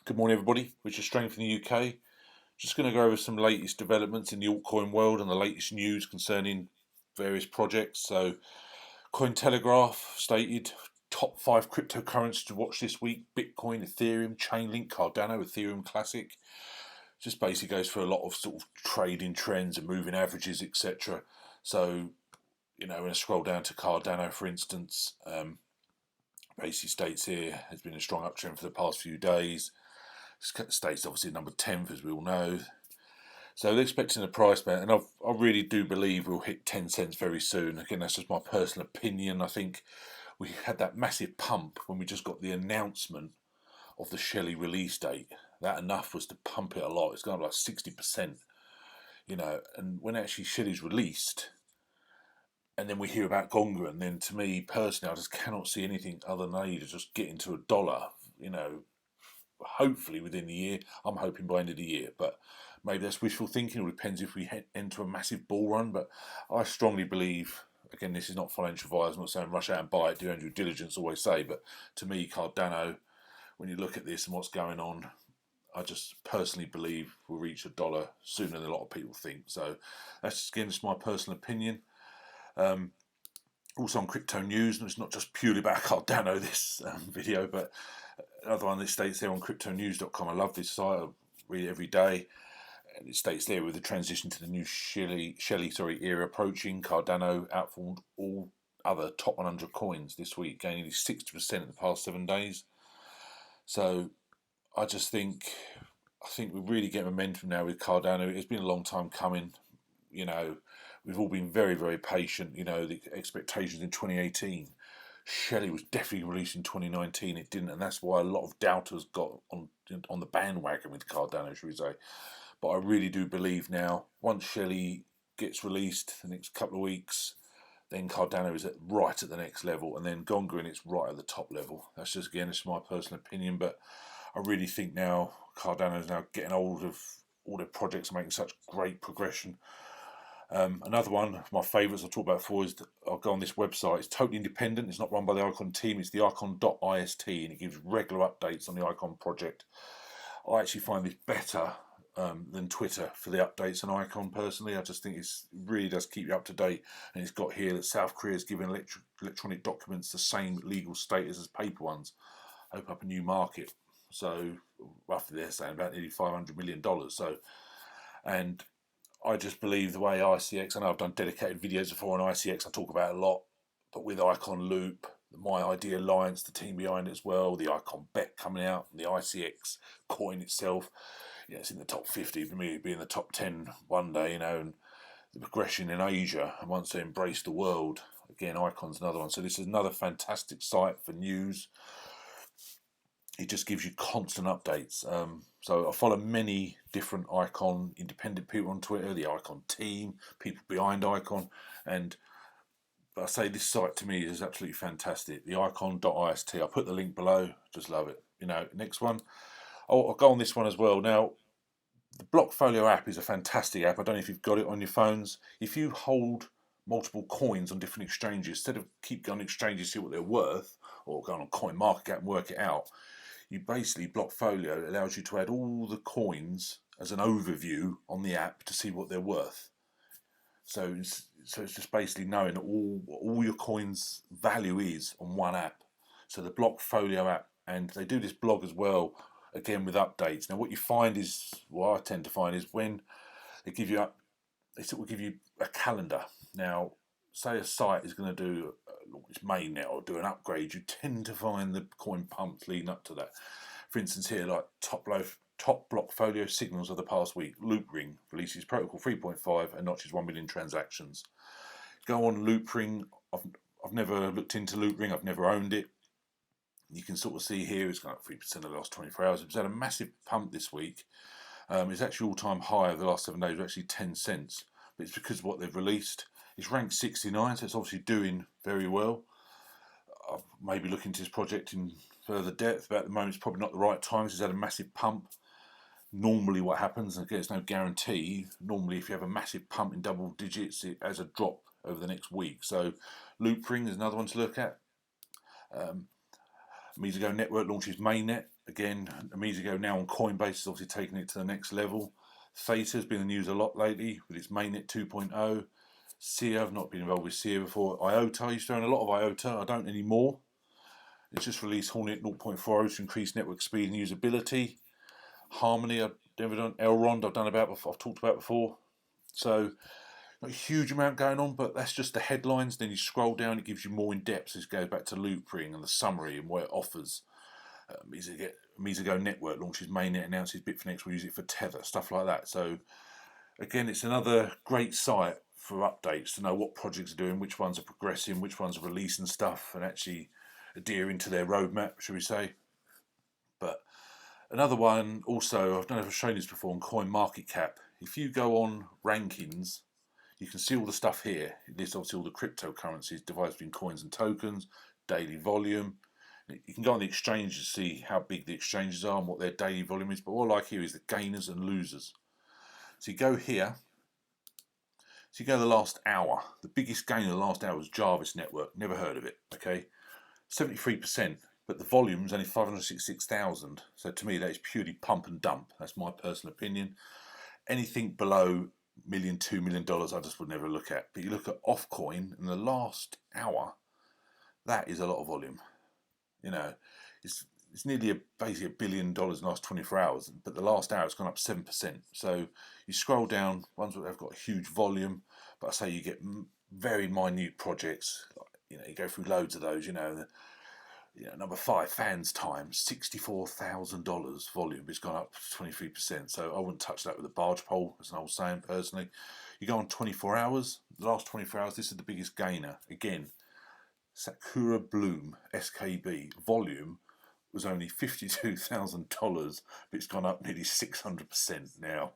Good morning, everybody. Which is STRANG from the UK. Just going to go over some latest developments in the altcoin world and the latest news concerning various projects. So, Cointelegraph stated top 5 cryptocurrencies to watch this week: Bitcoin, Ethereum, Chainlink, Cardano, Ethereum Classic. Just basically goes for a lot of sort of trading trends and moving averages, etc. So, when I scroll down to Cardano, for instance, basically states here has been a strong uptrend for the past few days. States obviously number 10th, as we all know. So they're expecting a price band, and I really do believe we'll hit 10 cents very soon. Again, that's just my personal opinion. I think we had that massive pump when we just got the announcement of the Shelley release date. That enough was to pump it a lot. It's gone up like 60%, and when actually Shelley's released, and then we hear about Gonga, and then to me personally, I just cannot see anything other than they just get into a dollar, hopefully within the year. I'm hoping by end of the year, but maybe that's wishful thinking. It depends if we enter a massive bull run, but I strongly believe, again, this is not financial advice, I'm not saying rush out and buy it, do your due diligence, always say, but to me, Cardano, when you look at this and what's going on, I just personally believe we'll reach a dollar sooner than a lot of people think. So that's, again, just my personal opinion. Also on crypto news, and it's not just purely about Cardano, this video, but another one that states there on cryptonews.com. I love this site, I read it every day, and it states there, with the transition to the new Shelley era approaching, Cardano outperformed all other top 100 coins this week, gaining nearly 60% in the past 7 days. So I think we really get momentum now with Cardano. It's been a long time coming. We've all been very, very patient. The expectations in 2018. Shelley was definitely released in 2019. It didn't, and that's why a lot of doubters got on the bandwagon with Cardano, should we say. But I really do believe now, once Shelley gets released the next couple of weeks, then Cardano is right at the next level, and then Gonga, and it's right at the top level. That's just, again, it's my personal opinion, but I really think now Cardano is now getting hold of all their projects, making such great progression. Another one of my favourites I've talked about before is I'll go on this website. It's totally independent. It's not run by the Icon team. It's the icon.ist, and it gives regular updates on the Icon project. I actually find this better than Twitter for the updates on Icon. Personally, I just think it really does keep you up to date. And it's got here that South Korea has given electronic documents the same legal status as paper ones. Open up a new market. So roughly they're saying about nearly $500 million. So, and I just believe the way ICX, I know I've done dedicated videos before on ICX, I talk about it a lot, but with Icon Loop, the My ID Alliance, the team behind it as well, the Icon Bet coming out, and the ICX coin itself, it's in the top 50, for me it'd be in the top 10 one day, and the progression in Asia, and once they embrace the world, again, Icon's another one. So this is another fantastic site for news. It just gives you constant updates. So I follow many different Icon independent people on Twitter, the Icon team, people behind Icon, but I say this site to me is absolutely fantastic. The icon.ist. I'll put the link below. Just love it. Next one. I'll go on this one as well. Now, the Blockfolio app is a fantastic app. I don't know if you've got it on your phones. If you hold multiple coins on different exchanges, instead of keep going on exchanges, see what they're worth, or going on CoinMarketCap and work it out, you basically, Blockfolio allows you to add all the coins as an overview on the app to see what they're worth. So it's just basically knowing what all your coins' value is on one app. So the Blockfolio app, and they do this blog as well, again with updates. Now what you find is, what I tend to find is when they give you they sort of give you a calendar. Now, say a site is going to do its mainnet or do an upgrade, you tend to find the coin pumps leading up to that. For instance, here, like top Blockfolio signals of the past week. Loopring releases Protocol 3.5 and notches 1 million transactions. Go on Loopring. I've never looked into Loopring. I've never owned it. You can sort of see here it's gone up 3% in the last 24 hours. It's had a massive pump this week. It's actually all-time high of the last 7 days, actually 10 cents. But it's because of what they've released. It's ranked 69, so it's obviously doing very well. I'll maybe look into this project in further depth, but at the moment it's probably not the right time. It's had a massive pump. Normally what happens, and again it's no guarantee, normally if you have a massive pump in double digits, it has a drop over the next week. So Loopring is another one to look at. Mizago Network launches mainnet. again, Amigo now on Coinbase is obviously taking it to the next level. Theta has been in the news a lot lately with its mainnet 2.0. SIA, I've not been involved with SIA before. IOTA, I used to own a lot of IOTA, I don't anymore. It's just released Hornet 0.40 to increase network speed and usability. Harmony, I've never done. Elrond, I've done about before, I've talked about before. So, not a huge amount going on, but that's just the headlines. Then you scroll down, it gives you more in depth. So it goes back to loopring and the summary and what it offers. Amigo Network launches mainnet, announces Bitfinex will use it for Tether, stuff like that. So, again, it's another great site for updates to know what projects are doing, which ones are progressing, which ones are releasing stuff, and actually adhering to their roadmap, should we say. But another one, also, I don't know if I've shown this before on CoinMarketCap. If you go on rankings, you can see all the stuff here. It lists obviously all the cryptocurrencies divided between coins and tokens, daily volume. You can go on the exchange to see how big the exchanges are and what their daily volume is. But what I like here is the gainers and losers. So you go here. So you go the last hour. The biggest gainer the last hour was Jarvis Network. Never heard of it. Okay, 73%. But the volume is only 566,000. So to me, that is purely pump and dump. That's my personal opinion. Anything below $1 million, $2 million, I just would never look at. But you look at Offcoin in the last hour, that is a lot of volume. You know, it's nearly basically $1 billion in the last 24 hours. But the last hour has gone up 7%. So you scroll down, ones that have got a huge volume, but I say you get very minute projects. You know, you go through loads of those. You know, number 5 fans time, $64,000 volume. It's gone up 23%. So I wouldn't touch that with a barge pole, as an old saying personally. You go on 24 hours. The last 24 hours, this is the biggest gainer. Again, Sakura Bloom, SKB, volume was only $52,000, but it's gone up nearly 600% now.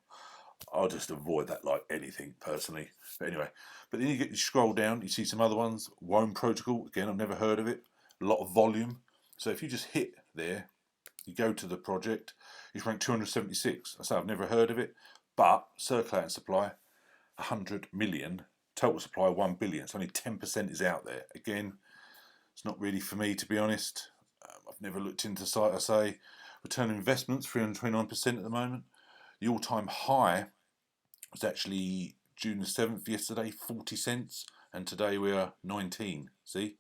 I'll just avoid that like anything personally. But anyway, but then you scroll down, you see some other ones. WOM Protocol, again, I've never heard of it. A lot of volume. So if you just hit there, you go to the project, it's ranked 276. I say I've never heard of it, but circulating supply 100 million, total supply 1 billion. So only 10% is out there. Again, it's not really for me, to be honest. I've never looked into the site. I say return on investments 329% at the moment. The all-time high was actually June the 7th yesterday, 40 cents, and today we are 19. See,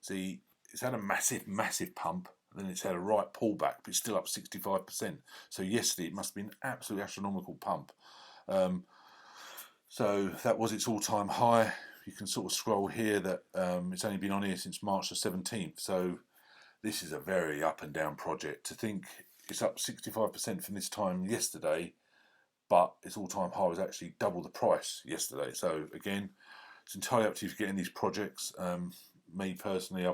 it's had a massive pump, then it's had a right pullback, but it's still up 65%. So yesterday it must have been an absolutely astronomical pump. So that was its all-time high. You can sort of scroll here that it's only been on here since March the 17th. So this is a very up and down project. To think it's up 65% from this time yesterday, but its all-time high was actually double the price yesterday. So again, it's entirely up to you for getting these projects. Me personally,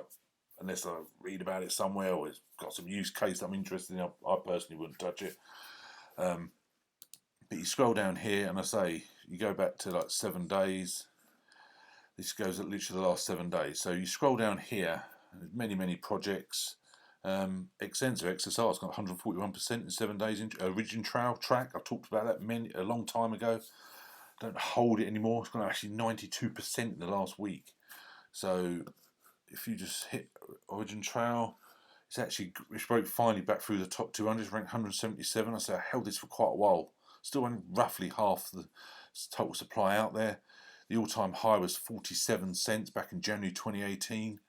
unless I read about it somewhere or it's got some use case that I'm interested in, I personally wouldn't touch it. But you scroll down here and I say, you go back to like 7 days. This goes at literally the last 7 days. So you scroll down here, many projects. Exenza XSR has got 141% in 7 days. Origin Trail Track, I talked about that a long time ago. Don't hold it anymore. It's gone actually 92% in the last week. So if you just hit Origin Trail, it's broke finally back through the top 200. It's ranked 177. I say I held this for quite a while. Still only roughly half the total supply out there. The all-time high was 47 cents back in January 2018.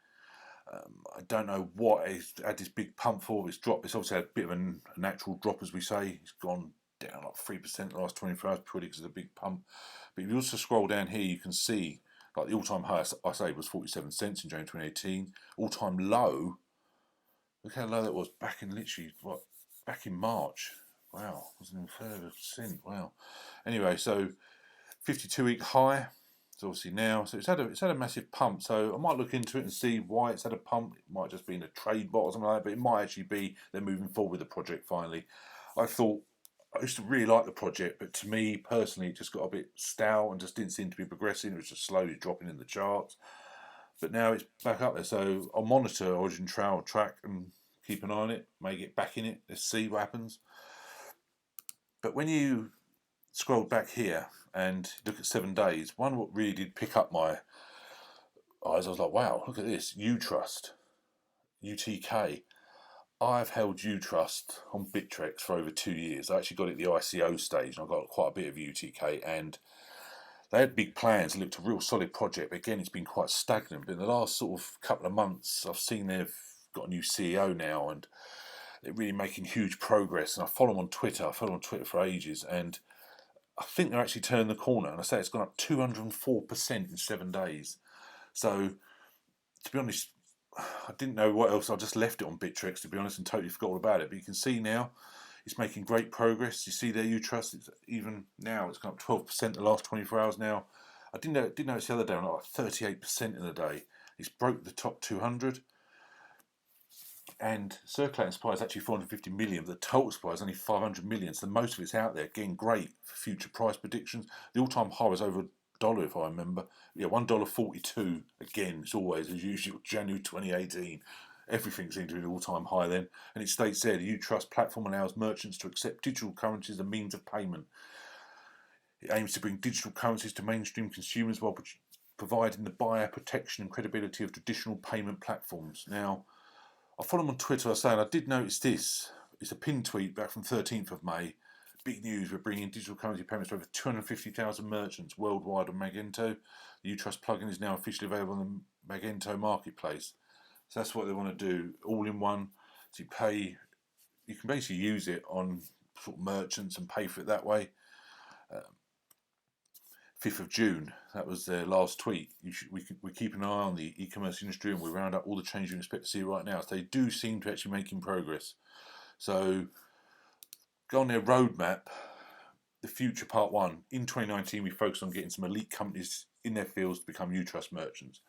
I don't know what it's had this big pump for. It's dropped. It's obviously had a bit of a natural drop, as we say. It's gone down like 3% in the last 24 hours, purely because of the big pump. But if you also scroll down here, you can see like the all-time high I say was 47 cents in January 2018. All-time low. Look how low that was back in back in March. Wow, wasn't even 30%. Wow. Anyway, so 52-week high. It's obviously now, so it's had a massive pump. So I might look into it and see why it's had a pump. It might just be in a trade bot or something like that, but it might actually be they're moving forward with the project finally. I used to really like the project, but to me personally, it just got a bit stale and just didn't seem to be progressing. It was just slowly dropping in the charts. But now it's back up there, so I'll monitor Origin Trail Track and keep an eye on it. May get back in it. Let's see what happens. But when you scroll back here and look at 7 days, one what really did pick up my eyes, I was like, wow, look at this, Utrust, UTK, I've held Utrust on Bitrex for over 2 years. I actually got it at the ICO stage, and I got quite a bit of UTK, and they had big plans. It looked a real solid project, but again, it's been quite stagnant. But in the last sort of couple of months, I've seen they've got a new CEO now, and they're really making huge progress. And I follow them on Twitter. I follow them on Twitter for ages, and I think they're actually turning the corner. And I say it's gone up 204% in 7 days. So, to be honest, I didn't know what else. I just left it on Bitrex, to be honest, and totally forgot all about it. But you can see now it's making great progress. You see there, Utrust, it's even now it's gone up 12% the last 24 hours now. I didn't notice the other day, like 38% in a day. It's broke the top 200. And circulating supply is actually 450 million, but the total supply is only 500 million. So most of it's out there. Again, great for future price predictions. The all-time high was over $1, if I remember. Yeah, $1.42. Again, it's always as usual. January 2018. Everything seemed to be an all-time high then. And it states there, the Utrust platform allows merchants to accept digital currencies as a means of payment. It aims to bring digital currencies to mainstream consumers while providing the buyer protection and credibility of traditional payment platforms. Now, I follow him on Twitter. I was saying I did notice this. It's a pinned tweet back from 13th of May. Big news, we're bringing digital currency payments to over 250,000 merchants worldwide on Magento. The Utrust plugin is now officially available on the Magento marketplace. So that's what they want to do, all in one. So you can basically use it on sort of merchants and pay for it that way. 5th of June, that was their last tweet. We keep an eye on the e-commerce industry, and we round up all the changes you expect to see right now. So they do seem to actually making progress. So go on their roadmap, the future part 1. In 2019, we focused on getting some elite companies in their fields to become Utrust merchants.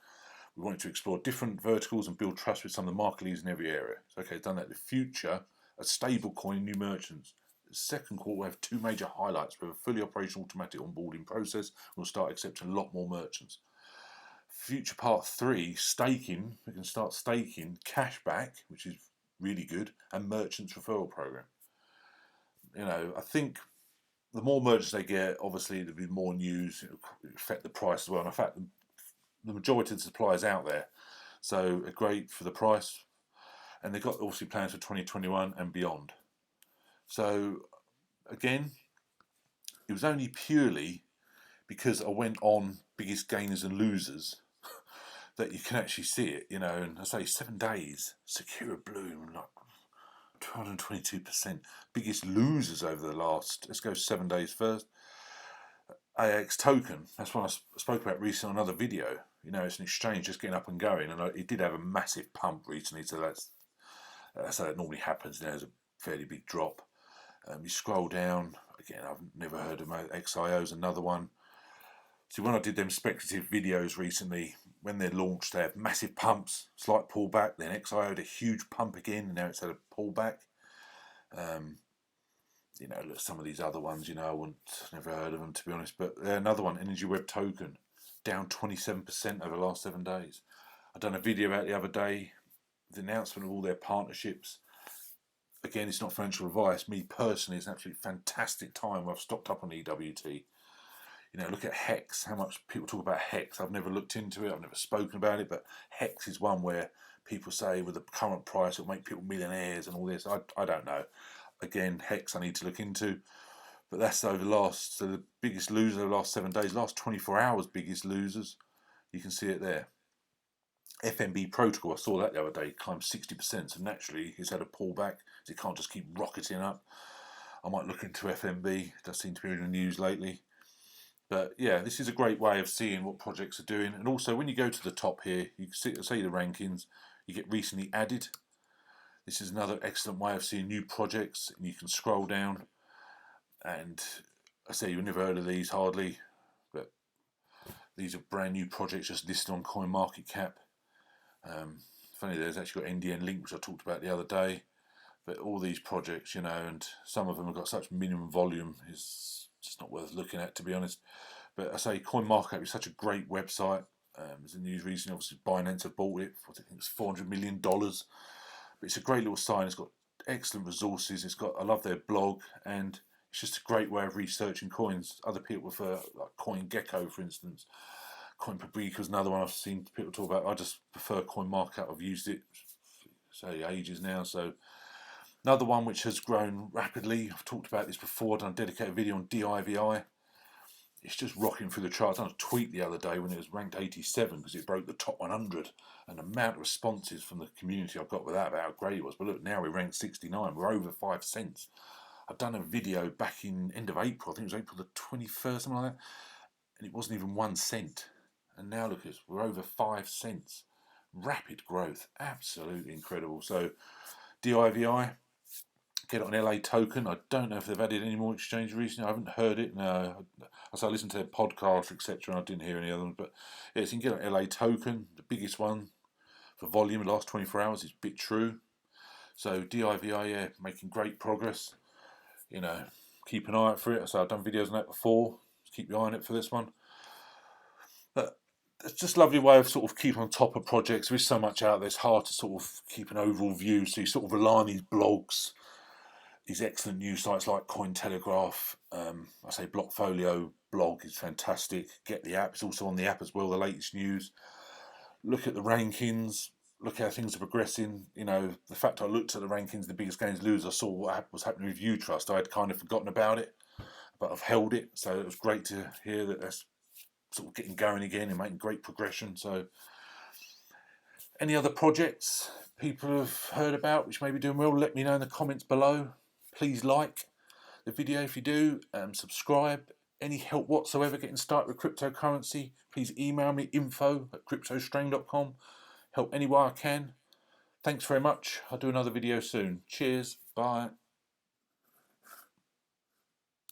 We wanted to explore different verticals and build trust with some of the market leaders in every area. So, okay, done that. The future, a stable coin, new merchants. The second quarter, we have 2 major highlights. We have a fully operational automatic onboarding process. We'll start accepting a lot more merchants. Future part 3, staking. We can start staking cashback, which is really good, and merchants referral program. You know, I think the more merchants they get, obviously there'll be more news. It'll affect the price as well. And in fact, the majority of the supply is out there, so great for the price. And they've got obviously plans for 2021 and beyond. So again, it was only purely because I went on biggest gainers and losers that you can actually see it, you know. And I say 7 days, Secure Bloom, like 222%. Biggest losers over the last, let's go 7 days first. AX token, that's one I spoke about recently on another video. You know, it's an exchange just getting up and going, and it did have a massive pump recently, so that's how it normally happens. There's a fairly big drop. You scroll down, again, I've never heard of XIO's another one. See, when I did them speculative videos recently, when they're launched, they have massive pumps, slight pullback, then XIO had a huge pump again, and now it's had a pullback. You know, look, some of these other ones, you know, never heard of them, to be honest. But another one, Energy Web Token, down 27% over the last 7 days. I done a video about the other day, the announcement of all their partnerships. Again, it's not financial advice. Me personally, it's an absolutely fantastic time where I've stocked up on EWT. You know, look at Hex, how much people talk about Hex. I've never looked into it, I've never spoken about it, but Hex is one where people say with the current price it'll make people millionaires and all this. I don't know. Again, Hex I need to look into. But that's over the last, so the biggest loser of the last 7 days, last 24 hours, biggest losers. You can see it there. FNB protocol, I saw that the other day, climbed 60%. So naturally, it's had a pullback. So it can't just keep rocketing up. I might look into FNB. It does seem to be in the news lately. But yeah, this is a great way of seeing what projects are doing. And also, when you go to the top here, you can see the rankings. You get recently added. This is another excellent way of seeing new projects. And you can scroll down. And I say you've never heard of these hardly. But these are brand new projects just listed on CoinMarketCap. Funny, there's actually got NDN Link, which I talked about the other day. But all these projects, you know, and some of them have got such minimum volume, it's just not worth looking at, to be honest. But I say CoinMarketCap is such a great website. There's a news recently, obviously Binance have bought it for, I think it's $400 million. But it's a great little site. It's got excellent resources. I love their blog, and it's just a great way of researching coins. Other people prefer, like CoinGecko, for instance. CoinPublica is another one I've seen people talk about. I just prefer CoinMarketCap. I've used it, say, ages now. So Another one which has grown rapidly, I've talked about this before, done a dedicated video on Divi. It's just rocking through the charts. I done a tweet the other day when it was ranked 87 because it broke the top 100, and the amount of responses from the community I got with that about how great it was. But look, now we're ranked 69. We're over 5 cents. I've done a video back in end of April. I think it was April the 21st, something like that, and it wasn't even 1 cent. And now look at us, we're over 5 cents. Rapid growth, absolutely incredible. So Divi, get it on LA token. I don't know if they've added any more exchange recently. I haven't heard it. No, I listened to their podcast, etc., and I didn't hear any other ones. But yeah, so you can get on LA token. The biggest one for volume in the last 24 hours is BitTrue. So Divi, yeah, making great progress. You know, keep an eye out for it. So I've done videos on that before. Keep your eye on it for this one. But it's just a lovely way of sort of keeping on top of projects. There is so much out there. It's hard to sort of keep an overall view. So you sort of rely on these blogs, these excellent news sites like Cointelegraph. I say Blockfolio blog is fantastic. Get the app. It's also on the app as well, the latest news. Look at the rankings. Look how things are progressing. You know, the fact I looked at the rankings, the biggest gains, losers, I saw what was happening with Utrust. I had kind of forgotten about it, but I've held it. So it was great to hear that that's sort of getting going again and making great progression. So any other projects people have heard about which may be doing well, let me know in the comments below. Please like the video if you do, subscribe. Any help whatsoever getting started with cryptocurrency, please email me info@cryptostrang.com. Help any way I can. Thanks very much. I'll do another video soon. Cheers. Bye.